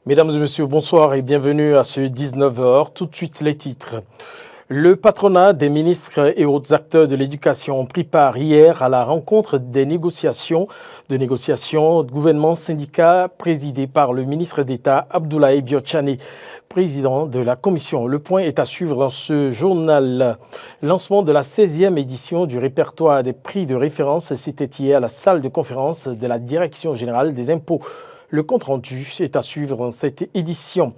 Mesdames et messieurs, bonsoir et bienvenue à ce 19h. Tout de suite les titres. Le patronat des ministres et autres acteurs de l'éducation ont pris part hier à la rencontre des négociations gouvernement-syndicat présidée par le ministre d'État Abdoulaye Biotchane, président de la commission. Le point est à suivre dans ce journal. Lancement de la 16e édition du répertoire des prix de référence, c'était hier à la salle de conférence de la Direction générale des impôts. Le compte-rendu est à suivre dans cette édition.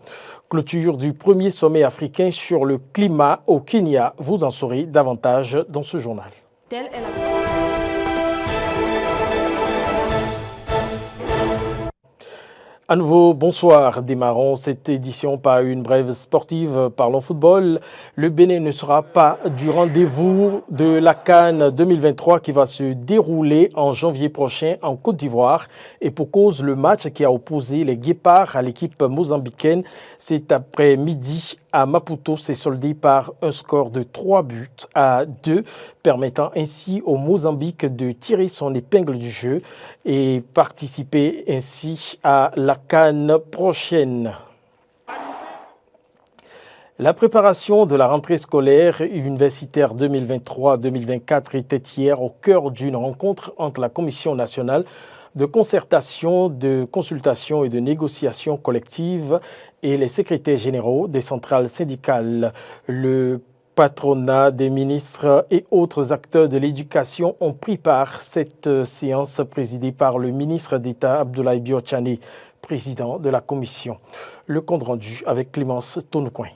Clôture du premier sommet africain sur le climat au Kenya. Vous en saurez davantage dans ce journal. À nouveau, bonsoir. Démarrons cette édition par une brève sportive. Parlons football. Le Bénin ne sera pas du rendez-vous de la CAN 2023 qui va se dérouler en janvier prochain en Côte d'Ivoire. Et pour cause, le match qui a opposé les Guépards à l'équipe mozambicaine cet après-midi à Maputo s'est soldé par un score de 3-2, permettant ainsi au Mozambique de tirer son épingle du jeu et participer ainsi à la CAN prochaine. La préparation de la rentrée scolaire universitaire 2023-2024 était hier au cœur d'une rencontre entre la Commission nationale de concertation, de consultation et de négociation collective et les secrétaires généraux des centrales syndicales. Le patronat des ministres et autres acteurs de l'éducation ont pris part à cette séance présidée par le ministre d'État Abdoulaye Biotchane, président de la commission. Le compte rendu avec Clémence Tonoucoin.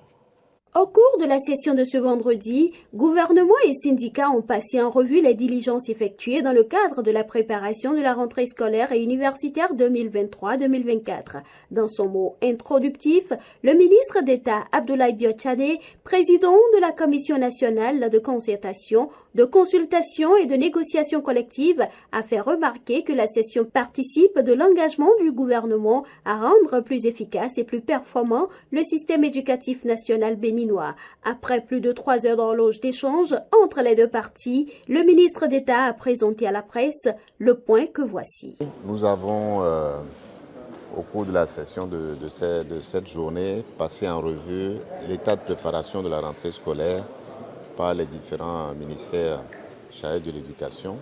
Au cours de la session de ce vendredi, gouvernement et syndicats ont passé en revue les diligences effectuées dans le cadre de la préparation de la rentrée scolaire et universitaire 2023-2024. Dans son mot introductif, le ministre d'État Abdoulaye Biotchane, président de la Commission nationale de concertation, de consultation et de négociation collective, a fait remarquer que la session participe de l'engagement du gouvernement à rendre plus efficace et plus performant le système éducatif national béninois. Après plus de 3 heures d'horloge d'échange entre les deux parties, le ministre d'État a présenté à la presse le point que voici. Nous avons, au cours de la session de cette journée, passé en revue l'état de préparation de la rentrée scolaire par les différents ministères chargés de l'éducation,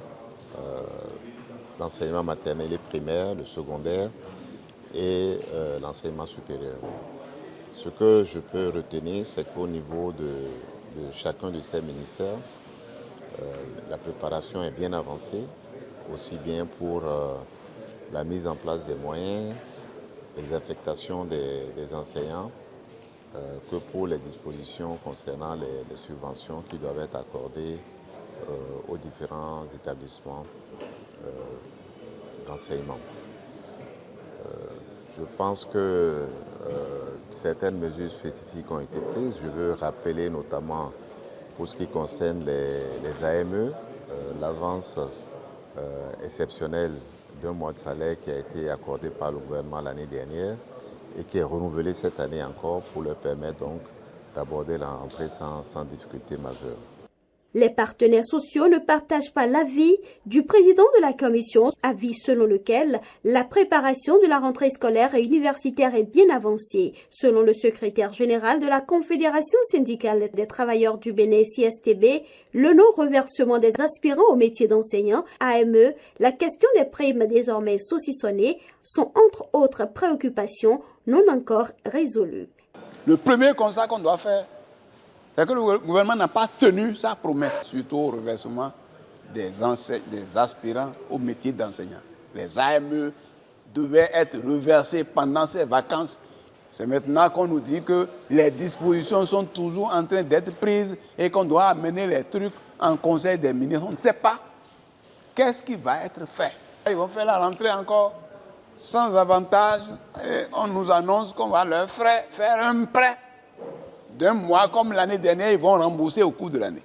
l'enseignement maternel et primaire, le secondaire et l'enseignement supérieur. Ce que je peux retenir, c'est qu'au niveau de chacun de ces ministères, la préparation est bien avancée, aussi bien pour la mise en place des moyens, les affectations des enseignants, que pour les dispositions concernant les subventions qui doivent être accordées aux différents établissements d'enseignement. Je pense que certaines mesures spécifiques ont été prises. Je veux rappeler notamment pour ce qui concerne les AME, l'avance exceptionnelle d'un mois de salaire qui a été accordée par le gouvernement l'année dernière et qui est renouvelée cette année encore pour leur permettre donc d'aborder la rentrée sans difficulté majeure. Les partenaires sociaux ne partagent pas l'avis du président de la commission, avis selon lequel la préparation de la rentrée scolaire et universitaire est bien avancée. Selon le secrétaire général de la Confédération syndicale des travailleurs du Bénin CSTB, le non-reversement des aspirants au métier d'enseignant, AME, la question des primes désormais saucissonnées sont entre autres préoccupations non encore résolues. Le premier constat qu'on doit faire, c'est que le gouvernement n'a pas tenu sa promesse, surtout au reversement des aspirants au métier d'enseignant. Les AME devaient être reversés pendant ces vacances. C'est maintenant qu'on nous dit que les dispositions sont toujours en train d'être prises et qu'on doit amener les trucs en conseil des ministres. On ne sait pas qu'est-ce qui va être fait. Ils vont faire la rentrée encore sans avantage et on nous annonce qu'on va leur faire un prêt d'un mois comme l'année dernière, ils vont rembourser au cours de l'année.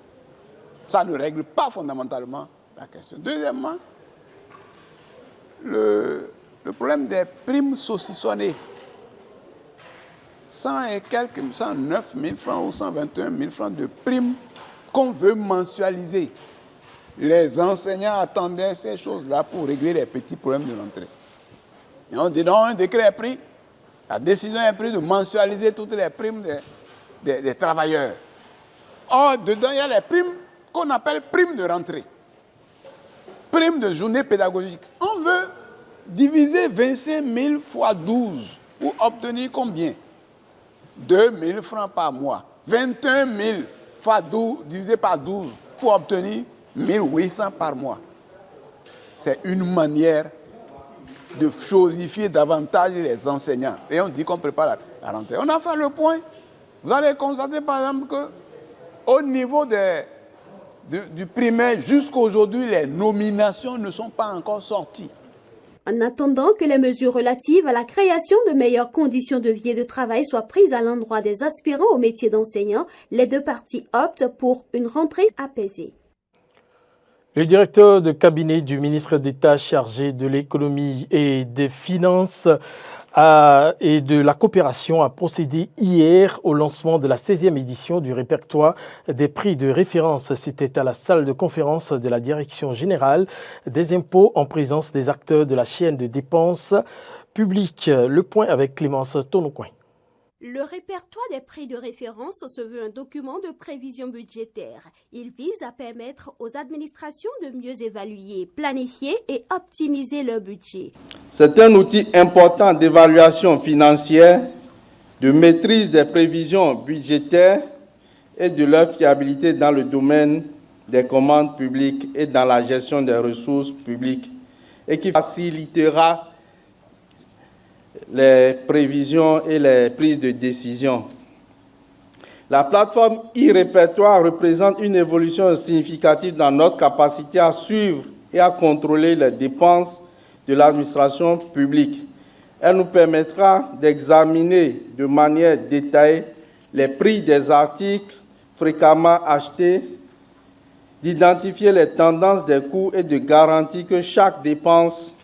Ça ne règle pas fondamentalement la question. Deuxièmement, le problème des primes saucissonnées. 109 000 francs ou 121 000 francs de primes qu'on veut mensualiser. Les enseignants attendaient ces choses-là pour régler les petits problèmes de l'entrée. Et on dit non, un décret est pris. La décision est prise de mensualiser toutes les primes des travailleurs. Or, dedans, il y a les primes qu'on appelle primes de rentrée, primes de journée pédagogique. On veut diviser 25 000 fois 12 pour obtenir combien? 2 000 francs par mois. 21 000 fois 12 divisé par 12 pour obtenir 1 800 par mois. C'est une manière de chosifier davantage les enseignants. Et on dit qu'on prépare la rentrée. On a fait le point. Vous allez constater par exemple qu'au niveau du primaire jusqu'à aujourd'hui, les nominations ne sont pas encore sorties. En attendant que les mesures relatives à la création de meilleures conditions de vie et de travail soient prises à l'endroit des aspirants au métier d'enseignant, les deux parties optent pour une rentrée apaisée. Le directeur de cabinet du ministre d'État chargé de l'économie et des finances et de la coopération a procédé hier au lancement de la 16e édition du répertoire des prix de référence. C'était à la salle de conférence de la Direction générale des impôts en présence des acteurs de la chaîne de dépenses publiques. Le point avec Clémence Tonocoin. Le répertoire des prix de référence se veut un document de prévision budgétaire. Il vise à permettre aux administrations de mieux évaluer, planifier et optimiser leur budget. C'est un outil important d'évaluation financière, de maîtrise des prévisions budgétaires et de leur fiabilité dans le domaine des commandes publiques et dans la gestion des ressources publiques et qui facilitera les prévisions et les prises de décision. La plateforme e-répertoire représente une évolution significative dans notre capacité à suivre et à contrôler les dépenses de l'administration publique. Elle nous permettra d'examiner de manière détaillée les prix des articles fréquemment achetés, d'identifier les tendances des coûts et de garantir que chaque dépense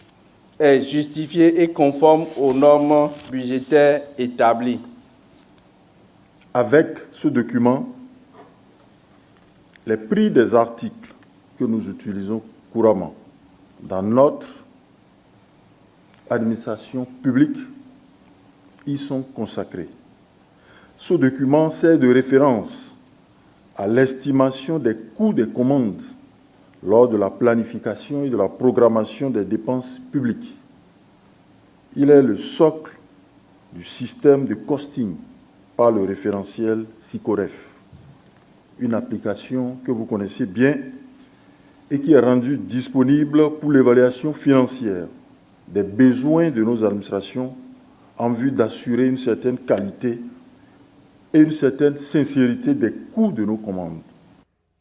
est justifiée et conforme aux normes budgétaires établies. Avec ce document, les prix des articles que nous utilisons couramment dans notre administration publique y sont consacrés. Ce document sert de référence à l'estimation des coûts des commandes lors de la planification et de la programmation des dépenses publiques. Il est le socle du système de costing par le référentiel SICOREF, une application que vous connaissez bien et qui est rendue disponible pour l'évaluation financière des besoins de nos administrations en vue d'assurer une certaine qualité et une certaine sincérité des coûts de nos commandes.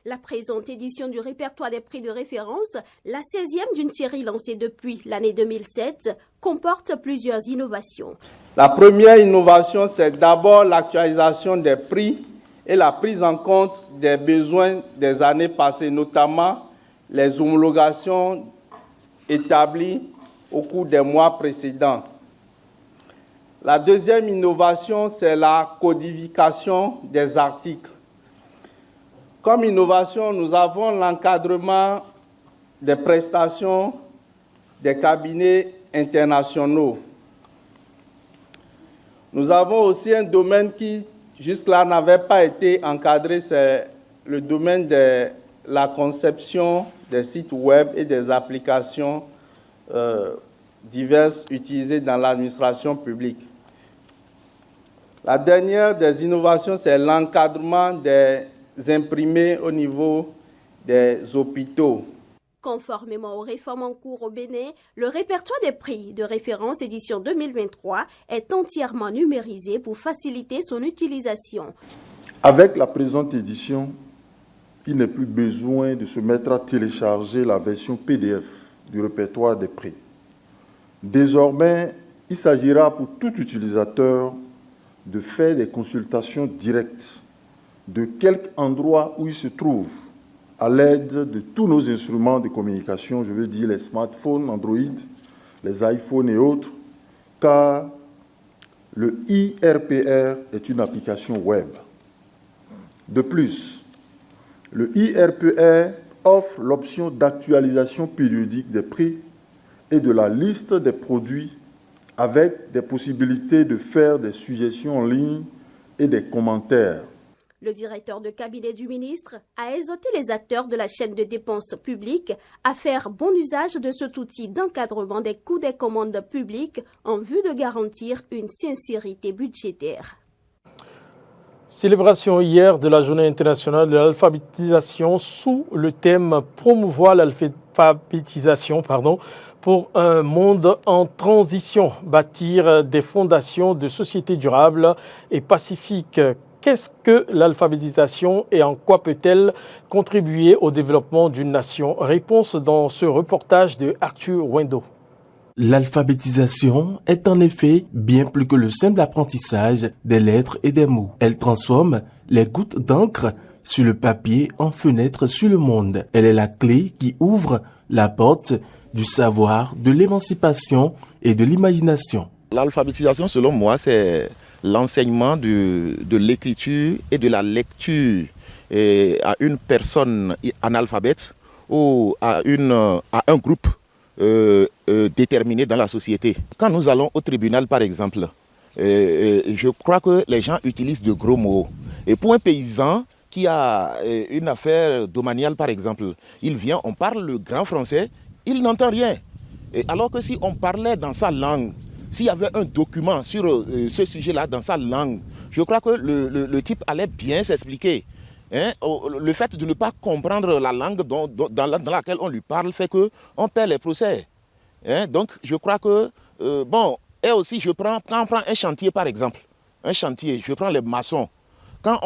La présente édition du répertoire des prix de référence, la 16e d'une série lancée depuis l'année 2007, comporte plusieurs innovations. La première innovation, c'est d'abord l'actualisation des prix et la prise en compte des besoins des années passées, notamment les homologations établies au cours des mois précédents. La deuxième innovation, c'est la codification des articles. Comme innovation, nous avons l'encadrement des prestations des cabinets internationaux. Nous avons aussi un domaine qui, jusque-là, n'avait pas été encadré, c'est le domaine de la conception des sites web et des applications diverses utilisées dans l'administration publique. La dernière des innovations, c'est l'encadrement des imprimés au niveau des hôpitaux. Conformément aux réformes en cours au Bénin, le répertoire des prix de référence édition 2023 est entièrement numérisé pour faciliter son utilisation. Avec la présente édition, il n'est plus besoin de se mettre à télécharger la version PDF du répertoire des prix. Désormais, il s'agira pour tout utilisateur de faire des consultations directes de quelque endroit où il se trouve, à l'aide de tous nos instruments de communication, je veux dire les smartphones, Android, les iPhones et autres, car le IRPR est une application web. De plus, le IRPR offre l'option d'actualisation périodique des prix et de la liste des produits avec des possibilités de faire des suggestions en ligne et des commentaires. Le directeur de cabinet du ministre a exhorté les acteurs de la chaîne de dépenses publiques à faire bon usage de cet outil d'encadrement des coûts des commandes publiques en vue de garantir une sincérité budgétaire. Célébration hier de la Journée internationale de l'alphabétisation sous le thème « Promouvoir l'alphabétisation pour un monde en transition, bâtir des fondations de sociétés durables et pacifiques ». Qu'est-ce que l'alphabétisation et en quoi peut-elle contribuer au développement d'une nation? Réponse dans ce reportage de Arthur Wendo. L'alphabétisation est en effet bien plus que le simple apprentissage des lettres et des mots. Elle transforme les gouttes d'encre sur le papier en fenêtre sur le monde. Elle est la clé qui ouvre la porte du savoir, de l'émancipation et de l'imagination. L'alphabétisation, selon moi, c'est l'enseignement de l'écriture et de la lecture à une personne analphabète ou à un groupe déterminé dans la société. Quand nous allons au tribunal, par exemple, je crois que les gens utilisent de gros mots. Et pour un paysan qui a une affaire domaniale, par exemple, il vient, on parle le grand français, il n'entend rien. Et alors que si on parlait dans sa langue, s'il y avait un document sur ce sujet-là dans sa langue, je crois que le type allait bien s'expliquer. Le fait de ne pas comprendre la langue dans laquelle on lui parle fait qu'on perd les procès. Donc je crois que, et aussi quand on prend un chantier par exemple, je prends les maçons. Quand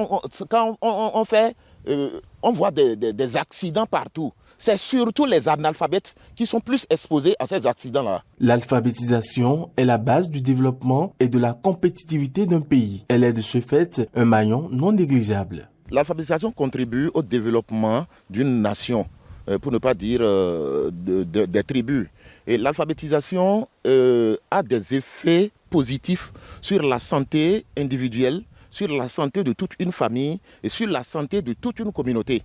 on voit des accidents partout. C'est surtout les analphabètes qui sont plus exposés à ces accidents-là. L'alphabétisation est la base du développement et de la compétitivité d'un pays. Elle est de ce fait un maillon non négligeable. L'alphabétisation contribue au développement d'une nation, pour ne pas dire des tribus. Et l'alphabétisation a des effets positifs sur la santé individuelle, sur la santé de toute une famille et sur la santé de toute une communauté.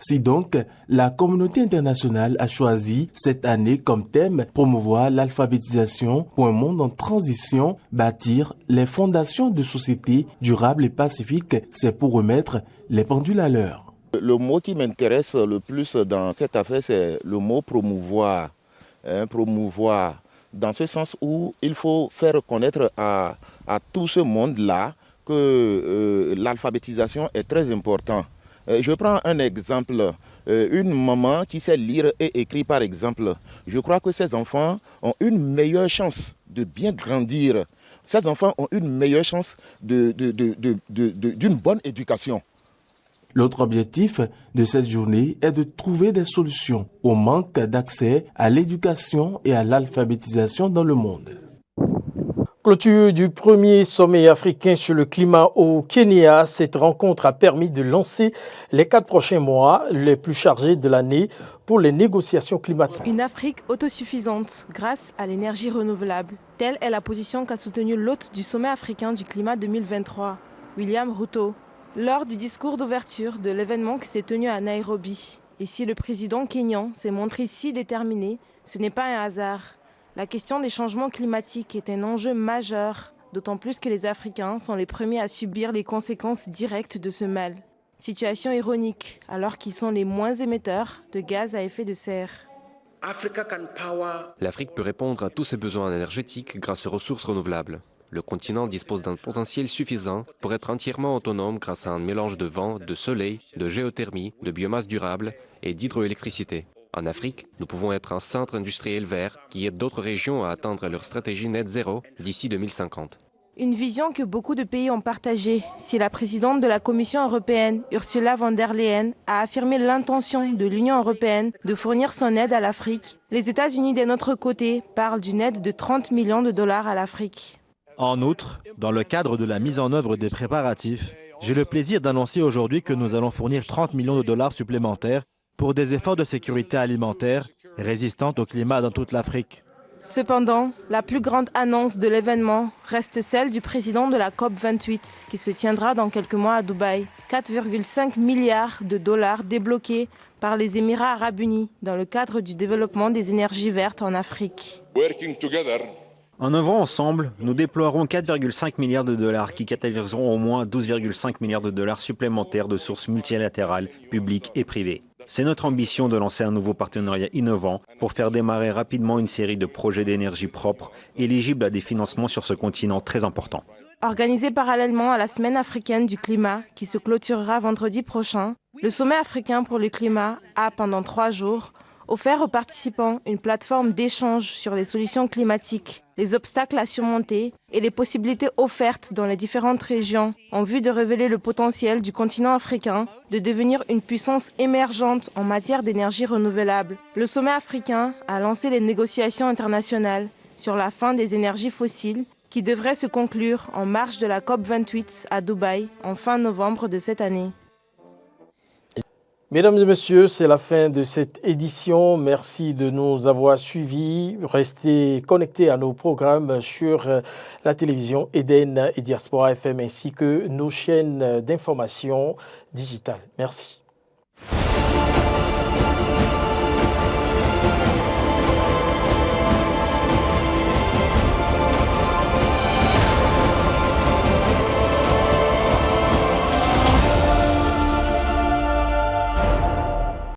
Si donc la communauté internationale a choisi cette année comme thème promouvoir l'alphabétisation pour un monde en transition, bâtir les fondations de sociétés durables et pacifiques, c'est pour remettre les pendules à l'heure. Le mot qui m'intéresse le plus dans cette affaire, c'est le mot promouvoir. Promouvoir, dans ce sens où il faut faire reconnaître à tout ce monde-là que l'alphabétisation est très importante. Je prends un exemple, une maman qui sait lire et écrire par exemple. Je crois que ces enfants ont une meilleure chance de bien grandir. Ces enfants ont une meilleure chance d'une bonne éducation. L'autre objectif de cette journée est de trouver des solutions au manque d'accès à l'éducation et à l'alphabétisation dans le monde. Clôture du premier sommet africain sur le climat au Kenya. Cette rencontre a permis de lancer les 4 prochains mois les plus chargés de l'année pour les négociations climatiques. Une Afrique autosuffisante grâce à l'énergie renouvelable. Telle est la position qu'a soutenue l'hôte du sommet africain du climat 2023, William Ruto, lors du discours d'ouverture de l'événement qui s'est tenu à Nairobi. Et si le président kényan s'est montré si déterminé, ce n'est pas un hasard. La question des changements climatiques est un enjeu majeur, d'autant plus que les Africains sont les premiers à subir les conséquences directes de ce mal. Situation ironique, alors qu'ils sont les moins émetteurs de gaz à effet de serre. L'Afrique peut répondre à tous ses besoins énergétiques grâce aux ressources renouvelables. Le continent dispose d'un potentiel suffisant pour être entièrement autonome grâce à un mélange de vent, de soleil, de géothermie, de biomasse durable et d'hydroélectricité. En Afrique, nous pouvons être un centre industriel vert qui aide d'autres régions à atteindre leur stratégie net zéro d'ici 2050. Une vision que beaucoup de pays ont partagée. Si la présidente de la Commission européenne, Ursula von der Leyen, a affirmé l'intention de l'Union européenne de fournir son aide à l'Afrique, les États-Unis d'un autre côté parlent d'une aide de 30 millions de dollars à l'Afrique. En outre, dans le cadre de la mise en œuvre des préparatifs, j'ai le plaisir d'annoncer aujourd'hui que nous allons fournir 30 millions de dollars supplémentaires pour des efforts de sécurité alimentaire résistante au climat dans toute l'Afrique. Cependant, la plus grande annonce de l'événement reste celle du président de la COP28 qui se tiendra dans quelques mois à Dubaï. 4,5 milliards de dollars débloqués par les Émirats arabes unis dans le cadre du développement des énergies vertes en Afrique. En œuvrant ensemble, nous déploierons 4,5 milliards de dollars qui catalyseront au moins 12,5 milliards de dollars supplémentaires de sources multilatérales, publiques et privées. C'est notre ambition de lancer un nouveau partenariat innovant pour faire démarrer rapidement une série de projets d'énergie propre éligibles à des financements sur ce continent très important. Organisé parallèlement à la Semaine africaine du climat qui se clôturera vendredi prochain, le Sommet africain pour le climat a, pendant 3 jours, offert aux participants une plateforme d'échange sur les solutions climatiques, les obstacles à surmonter et les possibilités offertes dans les différentes régions en vue de révéler le potentiel du continent africain de devenir une puissance émergente en matière d'énergie renouvelable. Le sommet africain a lancé les négociations internationales sur la fin des énergies fossiles qui devraient se conclure en marge de la COP28 à Dubaï en fin novembre de cette année. Mesdames et messieurs, c'est la fin de cette édition. Merci de nous avoir suivis. Restez connectés à nos programmes sur la télévision Eden et Diaspora FM ainsi que nos chaînes d'information digitale. Merci.